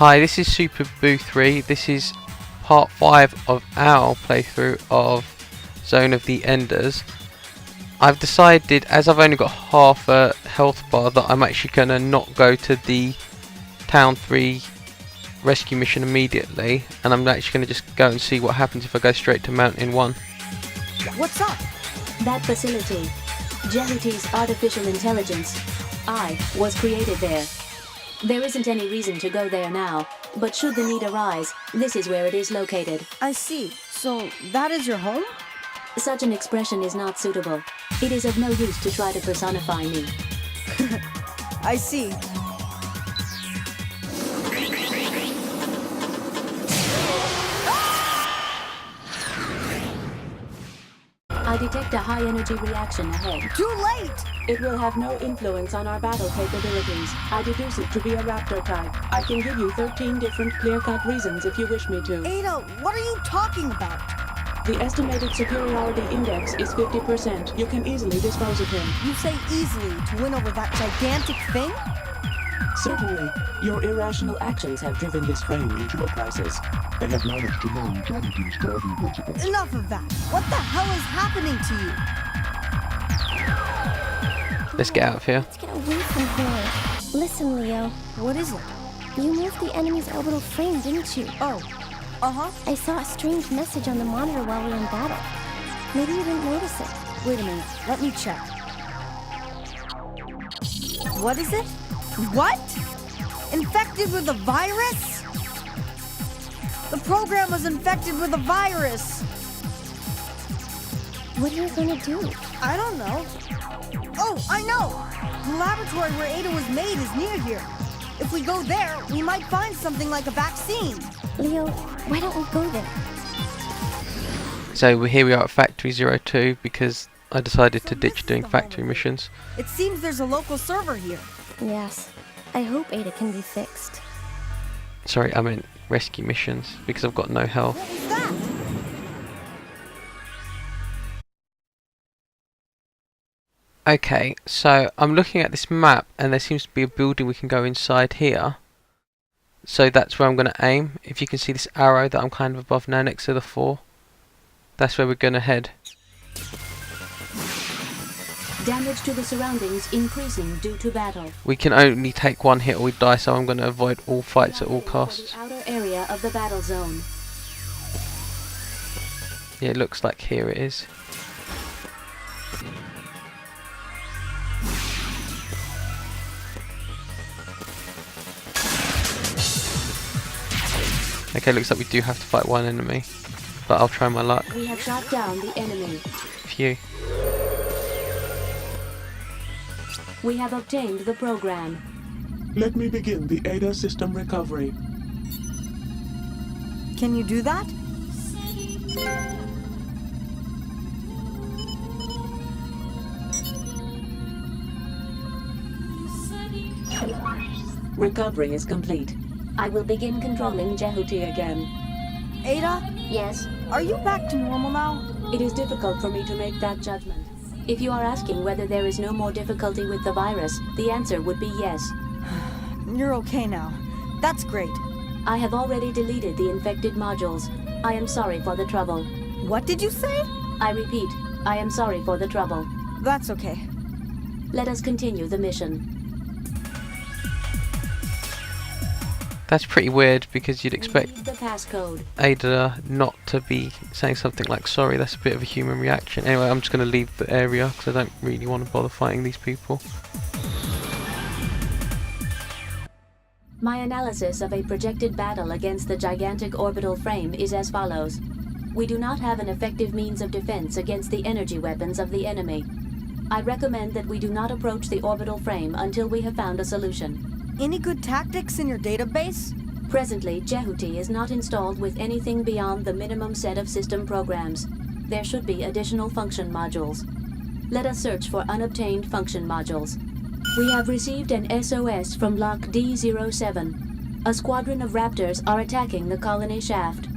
Hi, this is Super Boo 3. This is part 5 of our playthrough of Zone of the Enders. I've decided, as I've only got half a health bar, that I'm actually going to not go to the Town 3 rescue mission immediately, and I'm actually going to just go and see what happens if I go straight to Mountain 1. What's up? That facility, Jehuti's artificial intelligence, was created there. There isn't any reason to go there now, but should the need arise, this is where it is located. I see. So that is your home? Such an expression is not suitable. It is of no use to try to personify me. I see. I detect a high-energy reaction ahead. Too late! It will have no influence on our battle capabilities. I deduce it to be a raptor type. I can give you 13 different clear-cut reasons if you wish me to. Ada, what are you talking about? The estimated superiority index is 50%. You can easily dispose of him. You say easily to win over that gigantic thing? Certainly. Your irrational actions have driven this frame into a crisis. I have managed to know Jehuti's guiding principles. Enough of that. What the hell is happening to you? Let's get out of here. Let's get away from here. Listen, Leo. What is it? You moved the enemy's orbital frame, didn't you? Oh. Uh-huh. I saw a strange message on the monitor while we were in battle. Maybe you didn't notice it. Wait a minute. Let me check. What is it? What? Infected with a virus? The program was infected with a virus. What are you gonna do? I don't know. Oh, I know! The laboratory where Ada was made is near here. If we go there, we might find something like a vaccine. Leo, why don't we go there? So here we are at Factory 02 because I decided to ditch doing factory missions. It seems there's a local server here. Yes. I hope Ada can be fixed. Sorry, I meant rescue missions because I've got no health. What was that? Okay, so I'm looking at this map and there seems to be a building we can go inside here. So that's where I'm going to aim. If you can see this arrow that I'm kind of above now next to the 4. That's where we're going to head. Damage to the surroundings increasing due to battle. We can only take one hit or we die, so I'm going to avoid all fights at all costs. The outer area of the battle zone. Yeah, it looks like here it is. Okay, looks like we do have to fight one enemy, but I'll try my luck. We have shot down the enemy. Phew. We have obtained the program. Let me begin the Ada system recovery. Can you do that? Recovery is complete. I will begin controlling Jehuti again. Ada, Yes, are you back to normal now? it is difficult for me to make that judgment. If you are asking whether there is no more difficulty with the virus, the answer would be yes. You're okay now. That's great. I have already deleted the infected modules. I am sorry for the trouble. What did you say? I repeat, I am sorry for the trouble. That's okay. Let us continue the mission. That's pretty weird because you'd expect We need the passcode. Ada not to be saying something like sorry. That's a bit of a human reaction. Anyway, I'm just going to leave the area because I don't really want to bother fighting these people. My analysis of a projected battle against the gigantic orbital frame is as follows. We do not have an effective means of defense against the energy weapons of the enemy. I recommend that we do not approach the orbital frame until we have found a solution. Any good tactics in your database? Presently, Jehuti is not installed with anything beyond the minimum set of system programs. There should be additional function modules. Let us search for unobtained function modules. We have received an SOS from Block D07. A squadron of raptors are attacking the colony shaft.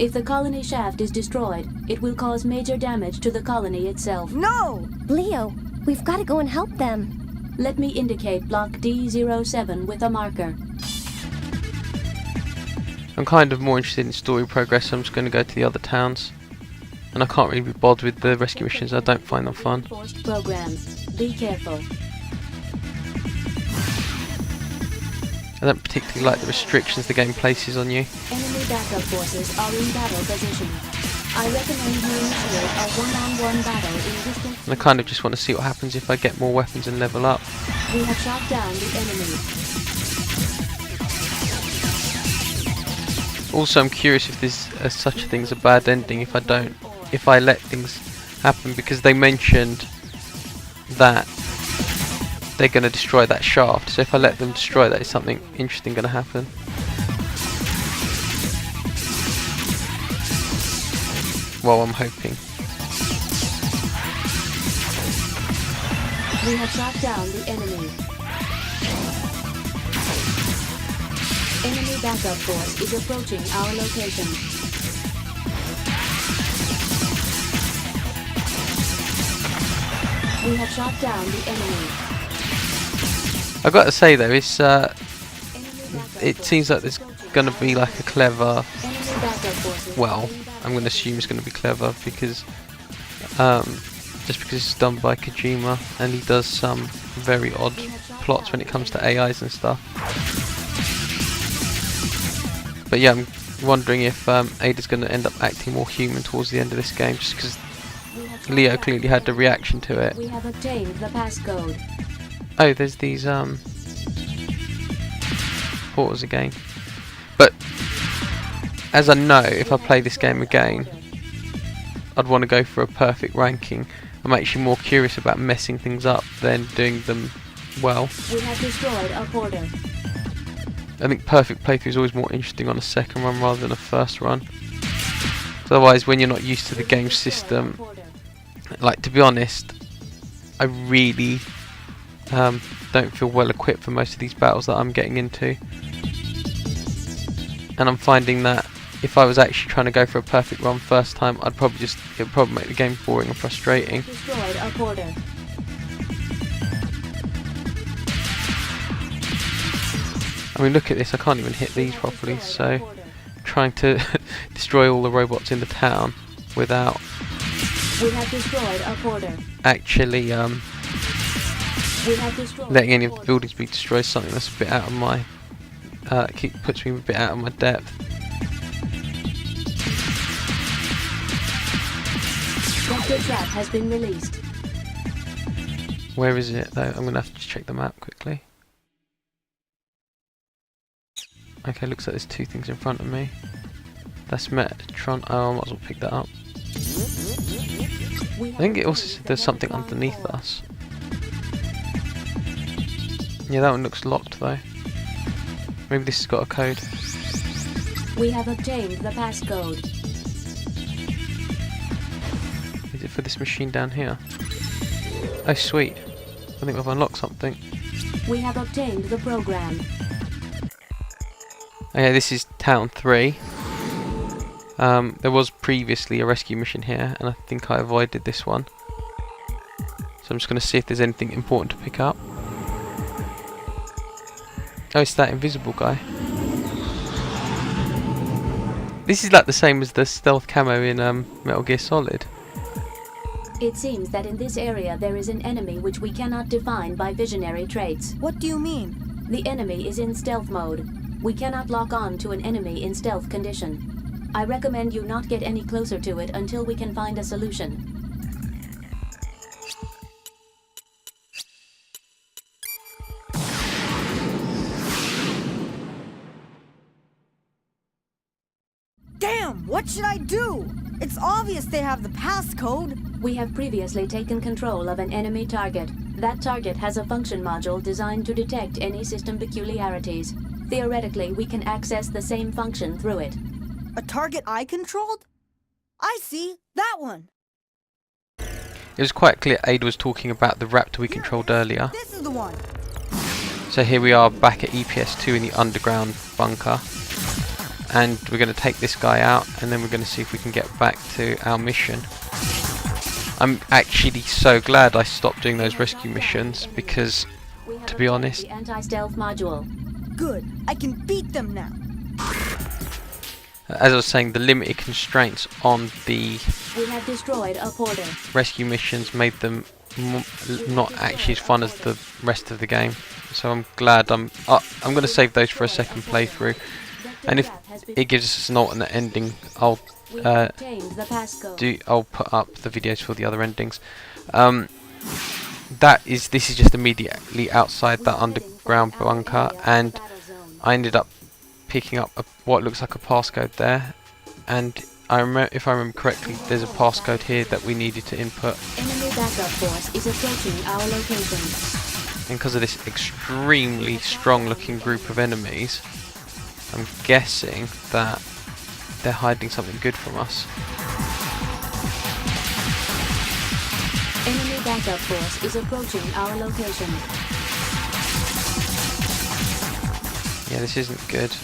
If the colony shaft is destroyed, it will cause major damage to the colony itself. No! Leo, we've got to go and help them. Let me indicate Block D07 with a marker. I'm kind of more interested in story progress, so I'm just going to go to the other towns. And I can't really be bothered with the rescue missions, I don't find them fun. Forced programs. Be careful. I don't particularly like the restrictions the game places on you. Enemy backup forces are in battle position. I recommend you initiate a one-on-one battle in distant... And I kind of just want to see what happens if I get more weapons and level up. We have shot down the enemy. Also, I'm curious if there's such a thing as a bad ending if I let things happen, because they mentioned that they're going to destroy that shaft, so if I let them destroy that, is something interesting going to happen? Well, I'm hoping. We have shot down the enemy. Enemy backup force is approaching our location. We have shot down the enemy. I've got to say though, it's Enemy it backup seems like force there's is going to be like a clever, Enemy backup forces well, are in battle. I'm going to assume it's going to be clever because just because it's done by Kojima and he does some very odd plots when it comes to AIs and stuff. But yeah, I'm wondering if Ada's going to end up acting more human towards the end of this game, just because We have shot Leo down clearly the had the enemy. reaction to it. We have obtained the passcode. Oh, there's these portals again. But as I know, if I play this game again, I'd want to go for a perfect ranking. I'm actually more curious about messing things up than doing them well. We have destroyed a porter. I think perfect playthrough is always more interesting on a second run rather than a first run. So otherwise, when you're not used to the game system, like, to be honest, I really don't feel well equipped for most of these battles that I'm getting into. And I'm finding that if I was actually trying to go for a perfect run first time, it would probably make the game boring and frustrating. Destroyed a porter. I mean, look at this, I can't even hit these properly, so trying to destroy all the robots in the town without We have destroyed a porter. actually We have destroyed letting any a of the porter. buildings be destroyed, is something that's a bit out of my puts me a bit out of my depth. Vector trap has been released. Where is it though? I'm gonna have to just check the map quickly. Okay, looks like there's two things in front of me. That's Metatron. Oh, I might as well pick that up. We I think it also said there's something underneath us. Yeah, that one looks locked though. Maybe this has got a code. We have obtained the passcode. Is it for this machine down here? Oh sweet. I think we've unlocked something. We have obtained the program. Okay, this is Town 3. There was previously a rescue mission here, and I think I avoided this one. So I'm just going to see if there's anything important to pick up. Oh, it's that invisible guy. This is like the same as the stealth camo in Metal Gear Solid. It seems that in this area there is an enemy which we cannot define by visionary traits. What do you mean? The enemy is in stealth mode. We cannot lock on to an enemy in stealth condition. I recommend you not get any closer to it until we can find a solution. Damn, what should I do? It's obvious they have the passcode. We have previously taken control of an enemy target. That target has a function module designed to detect any system peculiarities. Theoretically, we can access the same function through it. A target I controlled? I see, that one. It was quite clear Ada was talking about the raptor we controlled earlier. This is the one. So here we are back at EPS2 in the underground bunker. And we're going to take this guy out, and then we're going to see if we can get back to our mission. I'm actually so glad I stopped doing those rescue missions, because, We have to be obtained honest, the anti-stealth module. Good, I can beat them now. As I was saying, the limited constraints on the We have destroyed a portal. rescue missions made them not actually as fun as the rest of the game. So I'm glad I'm going to save those for a second playthrough. And if it gives us an alternate ending, I'll We have obtained the passcode. I'll put up the videos for the other endings. This is just immediately outside that underground bunker, and I ended up picking up what looks like a passcode there, and if I remember correctly, there's a passcode here that we needed to input. Enemy backup force is approaching our location. And because of this extremely strong looking group of enemies, I'm guessing that they're hiding something good from us. Enemy backup force is approaching our location. Yeah, this isn't good.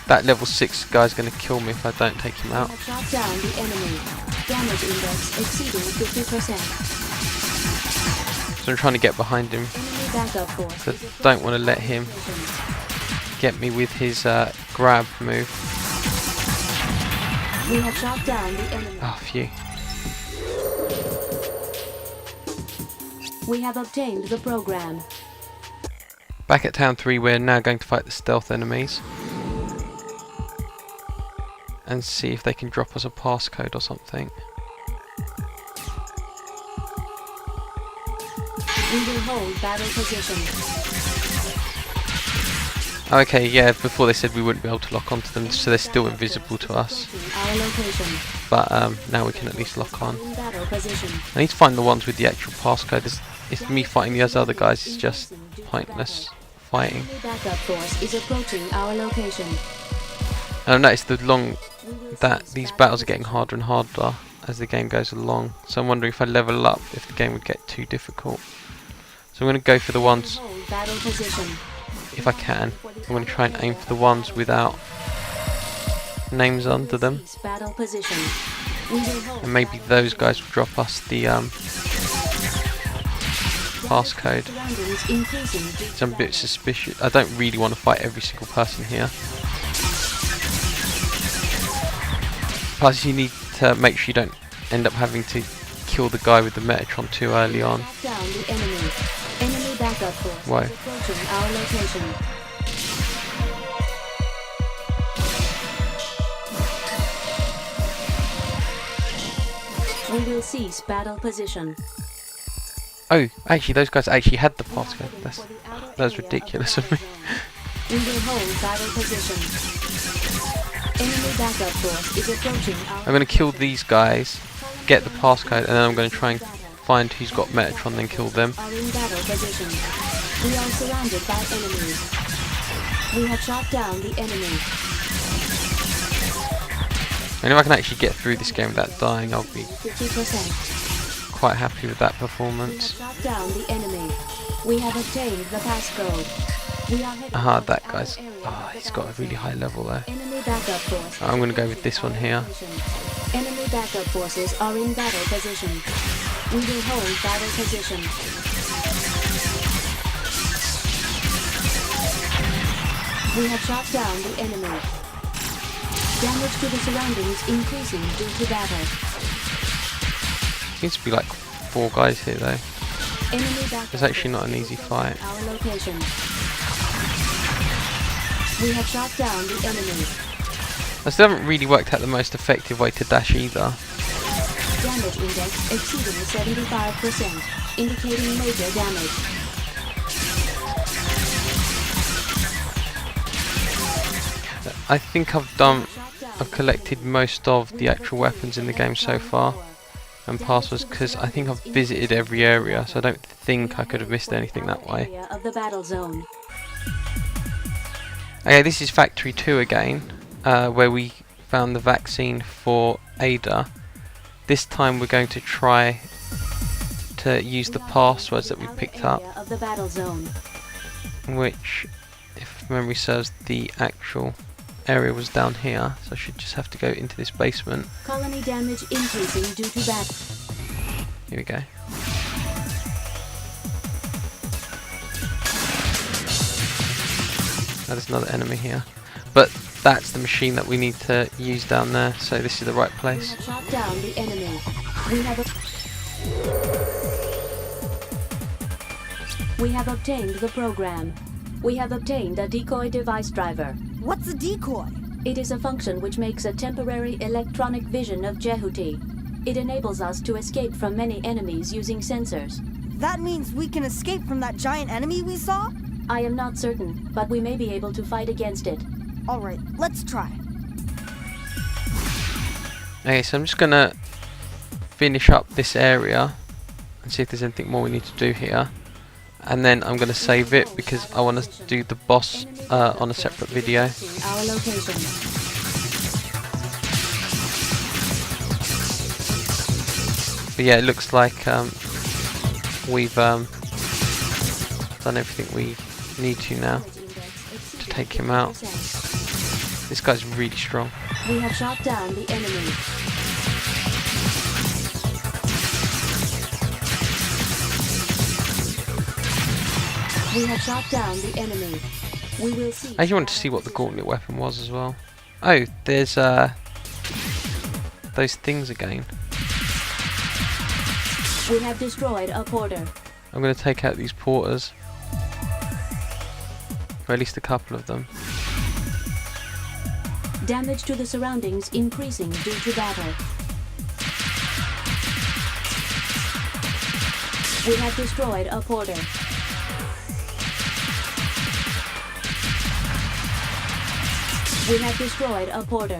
That level 6 guy's going to kill me if I don't take him out. We have shot down the enemy. Damage index exceeding 50%. So I'm trying to get behind him. Enemy backup force. So is approaching don't want to let our him location. get me with his grab move. We have shot down the enemy. Oh, phew. We have obtained the program. Back at Town 3, we're now going to fight the stealth enemies. And see if they can drop us a passcode or something. We will hold battle position. Okay, yeah, before they said we wouldn't be able to lock onto them, so they're still invisible to us. Our location. But now we can at least lock on. In battle position. I need to find the ones with the actual passcode. It's me fighting the other guys is just pointless fighting. Enemy backup force is approaching our location. And I've noticed that We will cease these battle battles are getting position. harder and harder as the game goes along. So I'm wondering if I level up, if the game would get too difficult. So I'm going to go for the ones, Hold battle position. if I can. I'm going to try and aim for the ones without names under them. Cease battle position. We will hold And maybe battle those guys will drop us the passcode. surroundings increasing due to So I'm a bit battle. suspicious. I don't really want to fight every single person here. Plus you need to make sure you don't end up having to kill the guy with the Metatron too early on. Shot down the enemy. Enemy backup force Why? is approaching our location. We will cease battle position. Oh, actually those guys actually had the passcode. That's For the outer that was area ridiculous of of me. the battle zone. We will hold battle position. Enemy backup force is approaching our I'm going to kill these guys, get the passcode, and then I'm going to try and find who's got Metatron, then kill them. are in battle position. We are surrounded by enemies. We have shot down the enemy. And if I can actually get through this game without dying, I'll be 50%. quite happy with that We have performance. shot down the enemy. We have obtained the passcode. We are heading Aha, for that the guy's... outer area Ah, of the he's got a battle really zone. high level there. Enemy backup force. I'm going to go with this one here. Enemy backup forces are in battle position. We will hold battle position. We have shot down the enemy. Damage to the surroundings increasing due to battle. Seems to be like 4 guys here though. Enemy backup It's actually not an forces easy approaching fight. Our location. We have shot down the enemy. I still haven't really worked out the most effective way to dash either. Damage index exceeding 75%, indicating major damage. I think I've collected most of the actual weapons in the game so far and passwords, because I think I've visited every area, so I don't think I could have missed anything that way. Area of the battle zone. Okay, this is Factory 2 again, where we found the vaccine for Ada. This time we're going to try to use the passwords that we picked up, Area of the battle zone. which, if memory serves, the actual area was down here, so I should just have to go into this basement. Colony damage increasing due to battle. Here we go. Now there's another enemy here. But that's the machine that we need to use down there. So this is the right We place. have shot down the enemy. We have obtained the program. We have obtained a decoy device driver. What's a decoy? It is a function which makes a temporary electronic vision of Jehuti. It enables us to escape from many enemies using sensors. That means we can escape from that giant enemy we saw? I am not certain, but we may be able to fight against it. Alright, let's try. Okay, so I'm just gonna finish up this area and see if there's anything more we need to do here. And then I'm going to save it because I want to do the boss on a separate video. Our location. But yeah, it looks like we've done everything we need to now to take him out. This guy's really strong. We have shot down the enemy. We have shot down the enemy. We will see. I actually wanted to see what the gauntlet weapon was as well. Oh, there's those things again. We have destroyed a porter. I'm going to take out these porters. Or at least a couple of them. Damage to the surroundings increasing due to battle. We have destroyed a porter. We have destroyed a porter.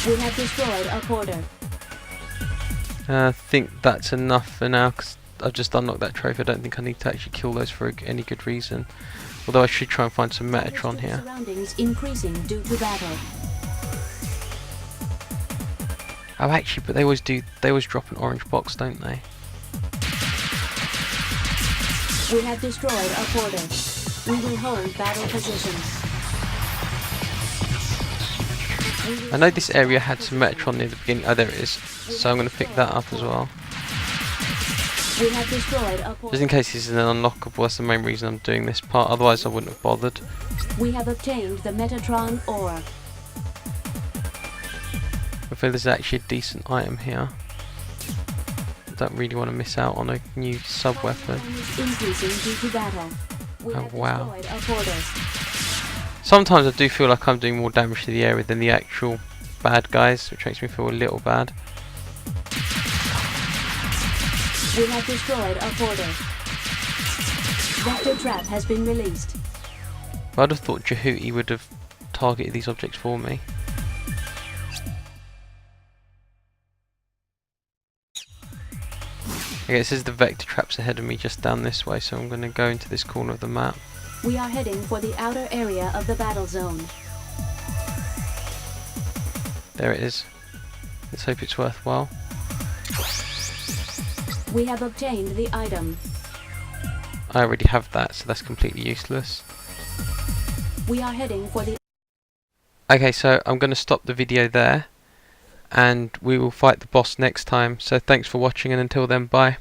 We have destroyed a porter. I think that's enough for now because I've just unlocked that trophy. I don't think I need to actually kill those for any good reason. Although I should try and find some Metatron here. Surroundings increasing due to battle. Oh, actually, but they always drop an orange box, don't they? We have destroyed a porter. We will hold battle positions. I know this area had some Metatron near the beginning. Oh, there it is. So I'm going to pick that up as well. We have destroyed a porter. Just in case this is an unlockable, that's the main reason I'm doing this part. Otherwise, I wouldn't have bothered. We have obtained the Metatron ore. I feel there's actually a decent item here. Don't really want to miss out on a new sub-weapon. Increasing due to battle. We Oh, have wow. destroyed a porter. Sometimes I do feel like I'm doing more damage to the area than the actual bad guys, which makes me feel a little bad. We have destroyed a porter. Vector trap has been released. I'd have thought Jehuti would have targeted these objects for me. Okay, it says the vector trap's ahead of me just down this way, so I'm going to go into this corner of the map. We are heading for the outer area of the battle zone. There it is. Let's hope it's worthwhile. We have obtained the item. I already have that, so that's completely useless. We are heading for the... Okay, so I'm going to stop the video there, and we will fight the boss next time. So thanks for watching, and until then, bye.